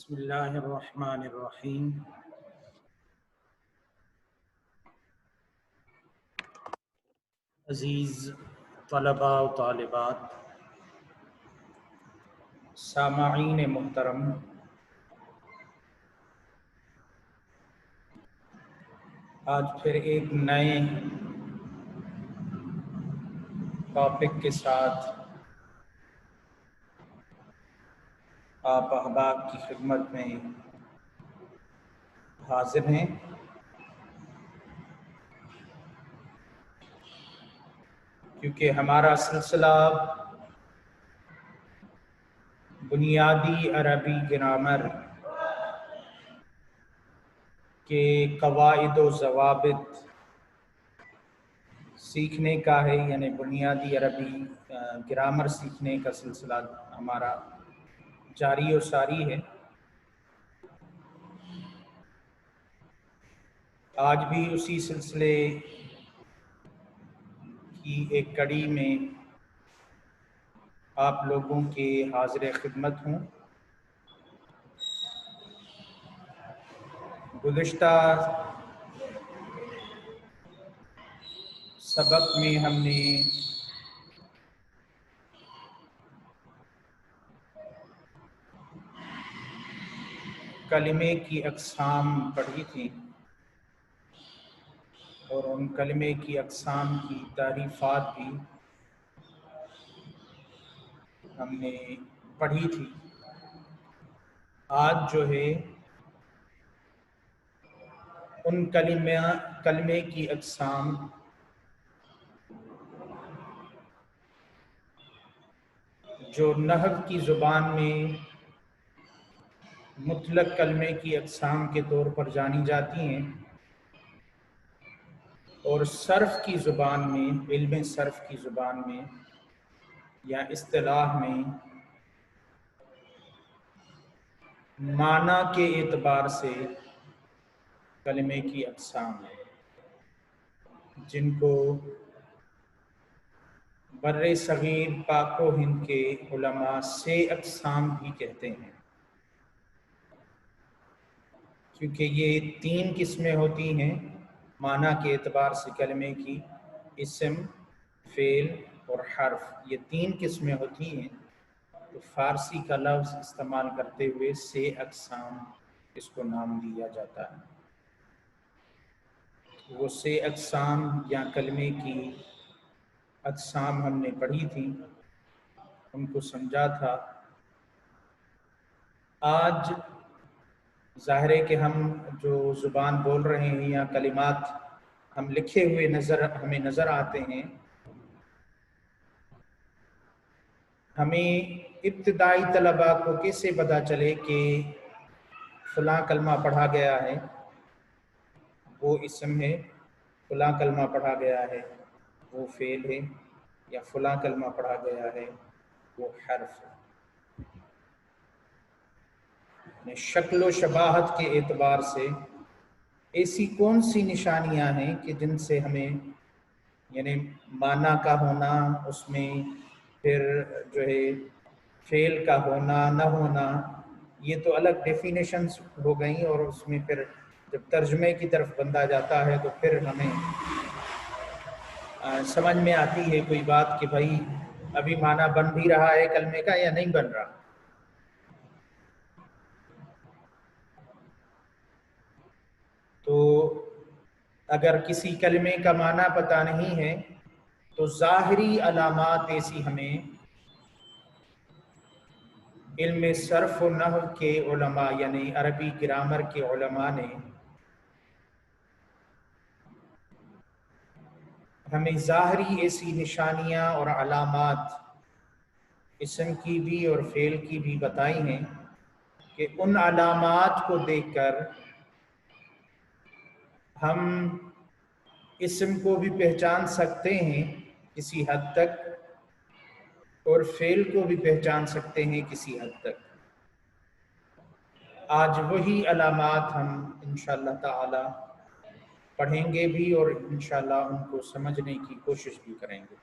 بسم اللہ الرحمن الرحیم۔ عزیز طلباء و طالبات، سامعین محترم، آج پھر ایک نئے ٹاپک کے ساتھ آپ احباب کی خدمت میں حاضر ہیں۔ کیونکہ ہمارا سلسلہ بنیادی عربی گرامر کے قواعد و ضوابط سیکھنے کا ہے، یعنی بنیادی عربی گرامر سیکھنے کا سلسلہ ہمارا جاری و ساری ہے۔ آج بھی اسی سلسلے کی ایک کڑی میں آپ لوگوں کے حاضر خدمت ہوں۔ گزشتہ سبق میں ہم نے کلمے کی اقسام پڑھی تھی اور ان کلمے کی اقسام کی تعریفات بھی ہم نے پڑھی تھی۔ آج جو ہے ان کلمے کی اقسام جو نحو کی زبان میں مطلق کلمے کی اقسام کے طور پر جانی جاتی ہیں، اور صرف کی زبان میں، علم صرف کی زبان میں یا اصطلاح میں معنی کے اعتبار سے کلمے کی اقسام ہیں، جن کو بر صغیر پاک و ہند کے علماء سے اقسام بھی کہتے ہیں، کیونکہ یہ تین قسمیں ہوتی ہیں معنی کے اعتبار سے کلمے کی: اسم، فعل اور حرف۔ یہ تین قسمیں ہوتی ہیں، تو فارسی کا لفظ استعمال کرتے ہوئے سے اقسام اس کو نام دیا جاتا ہے۔ وہ سے اقسام یا کلمے کی اقسام ہم نے پڑھی تھی، ان کو سمجھا تھا۔ آج ظاہر ہے کہ ہم جو زبان بول رہے ہیں یا کلمات ہم لکھے ہوئے ہمیں نظر آتے ہیں، ہمیں ابتدائی طلباء کو کیسے پتہ چلے کہ فلاں کلمہ پڑھا گیا ہے وہ اسم ہے، فلاں کلمہ پڑھا گیا ہے وہ فعل ہے، یا فلاں کلمہ پڑھا گیا ہے وہ حرف ہے؟ شکل و شباہت کے اعتبار سے ایسی کون سی نشانیاں ہیں کہ جن سے ہمیں، یعنی معنی کا ہونا، اس میں پھر جو ہے فعل کا ہونا نہ ہونا، یہ تو الگ ڈیفینیشنز ہو گئیں، اور اس میں پھر جب ترجمے کی طرف بندہ جاتا ہے تو پھر ہمیں سمجھ میں آتی ہے کوئی بات کہ بھائی ابھی معنی بن بھی رہا ہے کلمے کا یا نہیں بن رہا۔ تو اگر کسی کلمے کا معنی پتہ نہیں ہے تو ظاہری علامات ایسی ہمیں علم صرف و نحو کے علماء، یعنی عربی گرامر کے علماء نے ہمیں ظاہری ایسی نشانیاں اور علامات اسم کی بھی اور فعل کی بھی بتائی ہیں کہ ان علامات کو دیکھ کر ہم اسم کو بھی پہچان سکتے ہیں کسی حد تک، اور فعل کو بھی پہچان سکتے ہیں کسی حد تک۔ آج وہی علامات ہم انشاءاللہ تعالی پڑھیں گے بھی اور انشاءاللہ ان کو سمجھنے کی کوشش بھی کریں گے۔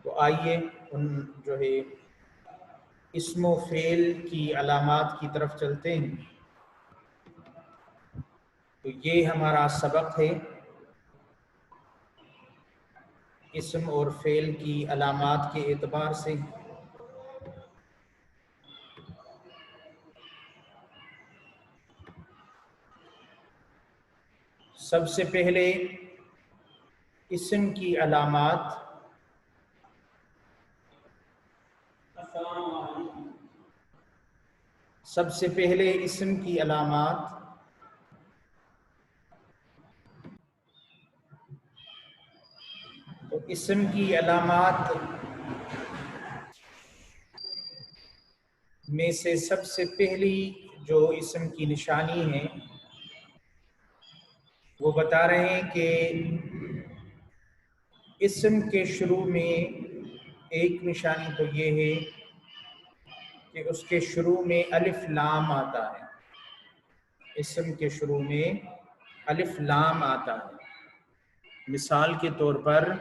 تو آئیے ان جو ہے اسم و فعل کی علامات کی طرف چلتے ہیں۔ تو یہ ہمارا سبق ہے، اسم اور فعل کی علامات کے اعتبار سے۔ سب سے پہلے اسم کی علامات تو اسم کی علامات میں سے سب سے پہلی جو اسم کی نشانی ہے وہ بتا رہے ہیں کہ اسم کے شروع میں ایک نشانی تو یہ ہے کہ اس کے شروع میں الف لام آتا ہے۔ اسم کے شروع میں الف لام آتا ہے۔ مثال کے طور پر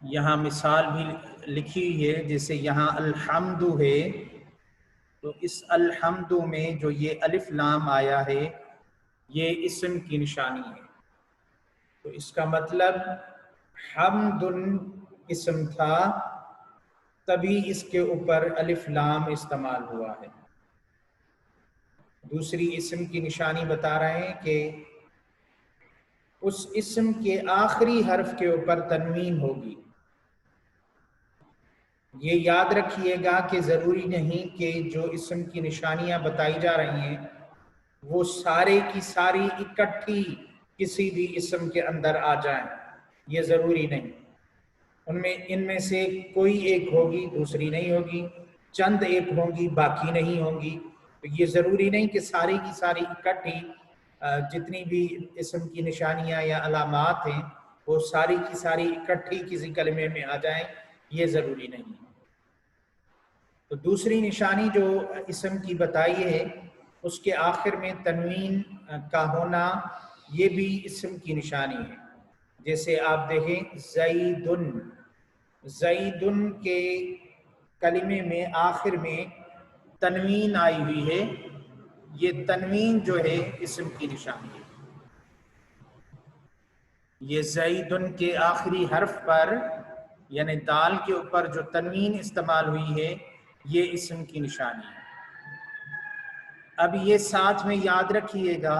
یہاں مثال بھی لکھی ہوئی ہے، جیسے یہاں الحمد ہے، تو اس الحمد میں جو یہ الف لام آیا ہے یہ اسم کی نشانی ہے۔ تو اس کا مطلب حمد اسم تھا، تبھی اس کے اوپر الف لام استعمال ہوا ہے۔ دوسری اسم کی نشانی بتا رہے ہیں کہ اس اسم کے آخری حرف کے اوپر تنوین ہوگی۔ یہ یاد رکھیے گا کہ ضروری نہیں کہ جو اسم کی نشانیاں بتائی جا رہی ہیں وہ سارے کی ساری اکٹھی کسی بھی اسم کے اندر آ جائیں، یہ ضروری نہیں۔ ان میں سے کوئی ایک ہوگی، دوسری نہیں ہوگی، چند ایک ہوں گی، باقی نہیں ہوں گی۔ تو یہ ضروری نہیں کہ ساری کی ساری اکٹھی جتنی بھی اسم کی نشانیاں یا علامات ہیں وہ ساری کی ساری اکٹھی کسی کلمے میں آ جائیں، یہ ضروری نہیں۔ تو دوسری نشانی جو اسم کی بتائی ہے اس کے آخر میں تنوین کا ہونا، یہ بھی اسم کی نشانی ہے۔ جیسے آپ دیکھیں زیدن، زیدن کے کلمے میں آخر میں تنوین آئی ہوئی ہے، یہ تنوین جو ہے اسم کی نشانی ہے۔ یہ زیدن کے آخری حرف پر یعنی دال کے اوپر جو تنوین استعمال ہوئی ہے یہ اسم کی نشانی ہے۔ اب یہ ساتھ میں یاد رکھیے گا،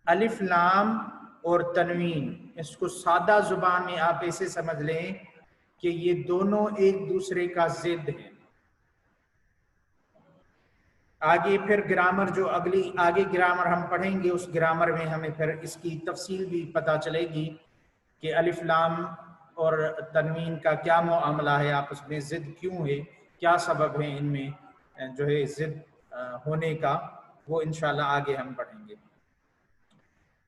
الف لام اور تنوین، اس کو سادہ زبان میں آپ ایسے سمجھ لیں کہ یہ دونوں ایک دوسرے کا ضد ہیں۔ آگے پھر گرامر جو آگے گرامر ہم پڑھیں گے اس گرامر میں ہمیں پھر اس کی تفصیل بھی پتہ چلے گی کہ الف لام اور تنوین کا کیا معاملہ ہے، آپس میں ضد کیوں ہے، کیا سبب ہے ان میں جو ہے ضد ہونے کا، وہ انشاءاللہ آگے ہم پڑھیں گے۔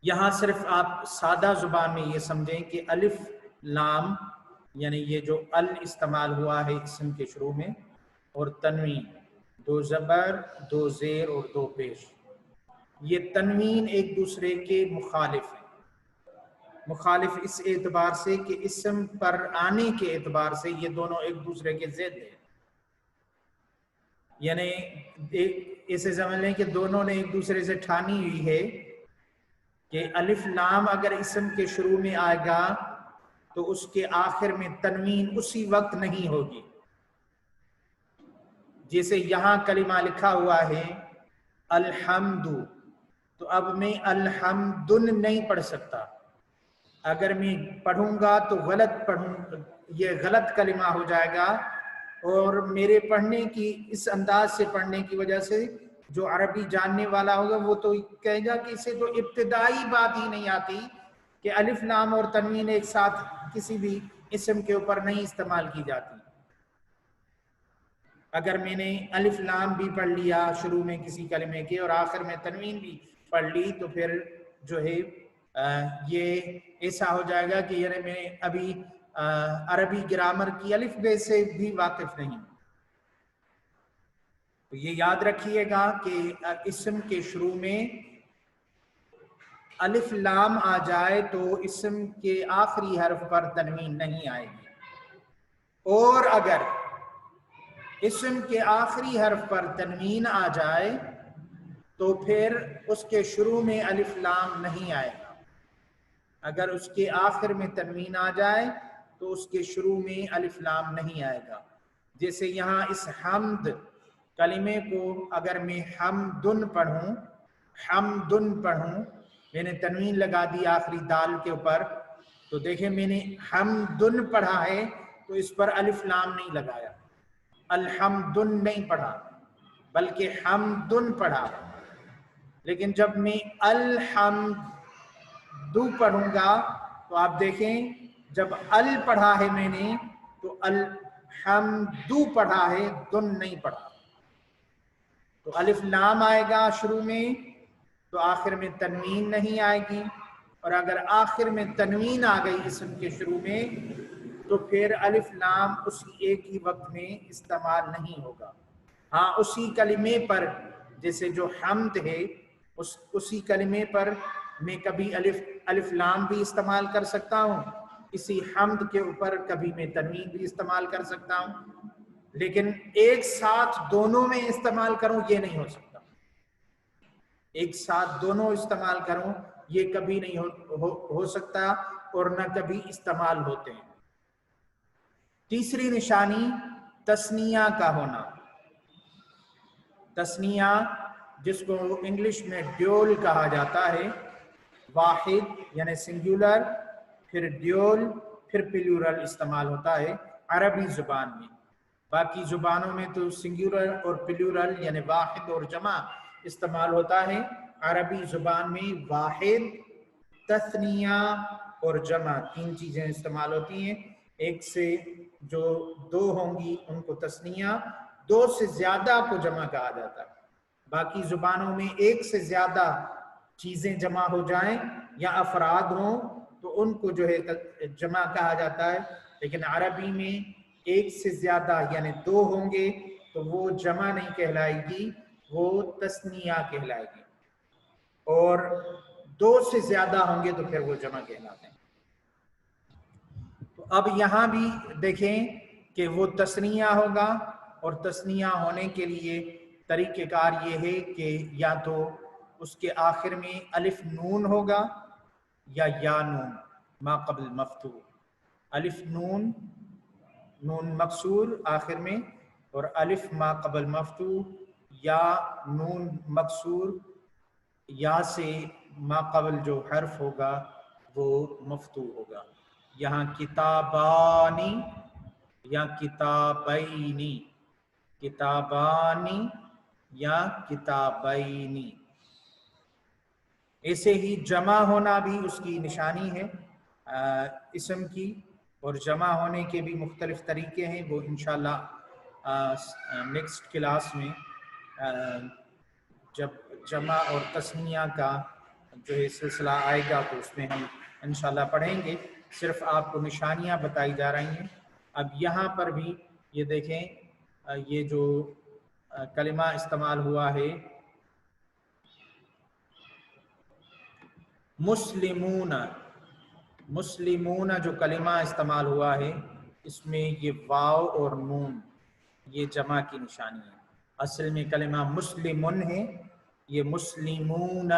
یہاں صرف آپ سادہ زبان میں یہ سمجھیں کہ الف لام یعنی یہ جو ال استعمال ہوا ہے اسم کے شروع میں، اور تنوین، دو زبر، دو زیر اور دو پیش، یہ تنوین ایک دوسرے کے مخالف ہیں۔ مخالف اس اعتبار سے کہ اسم پر آنے کے اعتبار سے یہ دونوں ایک دوسرے کے ضد ہیں، یعنی اسے سمجھ لیں کہ دونوں نے ایک دوسرے سے ٹھانی ہوئی ہے کہ الف لام اگر اسم کے شروع میں آئے گا تو اس کے آخر میں تنوین اسی وقت نہیں ہوگی۔ جیسے یہاں کلمہ لکھا ہوا ہے الحمد، تو اب میں الحمدن نہیں پڑھ سکتا، اگر میں پڑھوں گا تو غلط پڑھوں، یہ غلط کلمہ ہو جائے گا، اور میرے پڑھنے کی اس انداز سے پڑھنے کی وجہ سے جو عربی جاننے والا ہوگا وہ تو کہے گا کہ اسے تو ابتدائی بات ہی نہیں آتی کہ الف لام اور تنوین ایک ساتھ کسی بھی اسم کے اوپر نہیں استعمال کی جاتی۔ اگر میں نے الف لام بھی پڑھ لیا شروع میں کسی کلمے کے اور آخر میں تنوین بھی پڑھ لی تو پھر جو ہے یہ ایسا ہو جائے گا کہ یعنی میں ابھی عربی گرامر کی الف بے سے بھی واقف نہیں۔ تو یہ یاد رکھیے گا کہ اسم کے شروع میں الف لام آ جائے تو اسم کے آخری حرف پر تنوین نہیں آئے گی۔ اگر اسم کے آخری حرف پر تنوین آ جائے تو پھر اس کے شروع میں الف لام نہیں آئے گا. اگر اس کے آخر میں تنوین آ جائے تو اس کے شروع میں الف لام نہیں آئے گا. جیسے یہاں اس حمد کلمے کو اگر میں حمدن پڑھوں میں نے تنوین لگا دی آخری دال کے اوپر، تو دیکھیں میں نے حمدن پڑھا ہے تو اس پر الف لام نہیں لگایا، الحمدن نہیں پڑھا بلکہ حمدن پڑھا. لیکن جب میں الحمدو پڑھوں گا تو آپ دیکھیں جب ال پڑھا ہے میں نے تو الحمدو پڑھا ہے، دن نہیں پڑھا. تو الف لام آئے گا شروع میں تو آخر میں تنوین نہیں آئے گی، اور اگر آخر میں تنوین آ گئی اسم کے شروع میں تو پھر الف لام اسی ایک ہی وقت میں استعمال نہیں ہوگا. ہاں اسی کلمے پر جیسے جو حمد ہے اسی کلمے پر میں کبھی الف لام بھی استعمال کر سکتا ہوں، اسی حمد کے اوپر کبھی میں تنوین بھی استعمال کر سکتا ہوں، لیکن ایک ساتھ دونوں میں استعمال کروں یہ نہیں ہو سکتا. ایک ساتھ دونوں استعمال کروں یہ کبھی نہیں ہو سکتا اور نہ کبھی استعمال ہوتے ہیں. تیسری نشانی تثنیہ کا ہونا. تثنیہ جس کو انگلش میں ڈیول کہا جاتا ہے، واحد یعنی سنگولر، پھر ڈیول، پھر پلورل استعمال ہوتا ہے عربی زبان میں. باقی زبانوں میں تو سنگولر اور پلورل یعنی واحد اور جمع استعمال ہوتا ہے. عربی زبان میں واحد، تثنیہ اور جمع تین چیزیں استعمال ہوتی ہیں. ایک سے جو دو ہوں گی ان کو تثنیہ، دو سے زیادہ کو جمع کہا جاتا ہے. باقی زبانوں میں ایک سے زیادہ چیزیں جمع ہو جائیں یا افراد ہوں تو ان کو جو ہے جمع کہا جاتا ہے، لیکن عربی میں ایک سے زیادہ یعنی دو ہوں گے تو وہ جمع نہیں کہلائے گی، وہ تثنیہ کہلائے گی، اور دو سے زیادہ ہوں گے تو پھر وہ جمع کہلاتے ہیں. تو اب یہاں بھی دیکھیں کہ وہ تثنیہ ہوگا، اور تثنیہ ہونے کے لیے طریقہ کار یہ ہے کہ یا تو اس کے آخر میں الف نون ہوگا یا نون ما قبل مفتوح. الف نون مکسور آخر میں، اور الف ما قبل مفتوح، یا نون مکسور، یا سے ما قبل جو حرف ہوگا وہ مفتوح ہوگا. یہاں کتابانی یا کتابینی، کتابانی یا کتابینی. ایسے ہی جمع ہونا بھی اس کی نشانی ہے اسم کی، اور جمع ہونے کے بھی مختلف طریقے ہیں، وہ انشاءاللہ نیکسٹ کلاس میں جب جمع اور تثنیہ کا جو ہے سلسلہ آئے گا تو اس میں ہم انشاءاللہ پڑھیں گے. صرف آپ کو نشانیاں بتائی جا رہی ہیں. اب یہاں پر بھی یہ دیکھیں یہ جو کلمہ استعمال ہوا ہے مسلمون، مسلمون جو کلمہ استعمال ہوا ہے اس میں یہ واو اور نون یہ جمع کی نشانی ہے. اصل میں کلمہ مسلمون ہے، یہ مسلمون،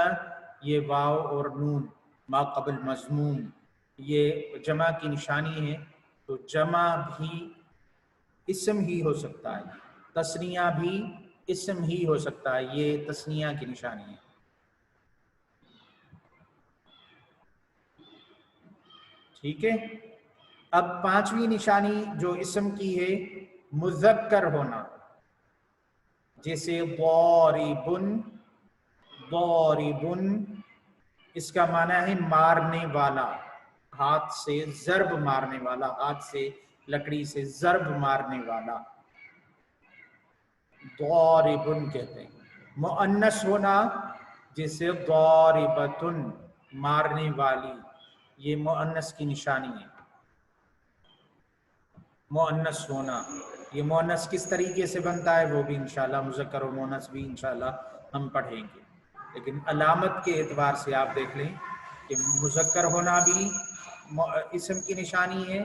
یہ واو اور نون ما قبل مضموم یہ جمع کی نشانی ہے. تو جمع بھی اسم ہی ہو سکتا ہے، تثنیہ بھی اسم ہی ہو سکتا ہے، یہ تثنیہ کی نشانی ہے. ٹھیک ہے. اب پانچویں نشانی جو اسم کی ہے مذکر ہونا. جیسے ضاربن، ضاربن اس کا معنی ہے مارنے والا، ہاتھ سے ضرب مارنے والا، ہاتھ سے لکڑی سے ضرب مارنے والا، ضاربن کہتے ہیں. مؤنث ہونا جیسے ضاربتن مارنے والی، یہ مؤنث کی نشانی ہے. مؤنث ہونا، یہ مؤنث کس طریقے سے بنتا ہے وہ بھی انشاءاللہ، مذکر و مؤنث بھی انشاءاللہ ہم پڑھیں گے. لیکن علامت کے اعتبار سے آپ دیکھ لیں کہ مذکر ہونا بھی اسم کی نشانی ہے،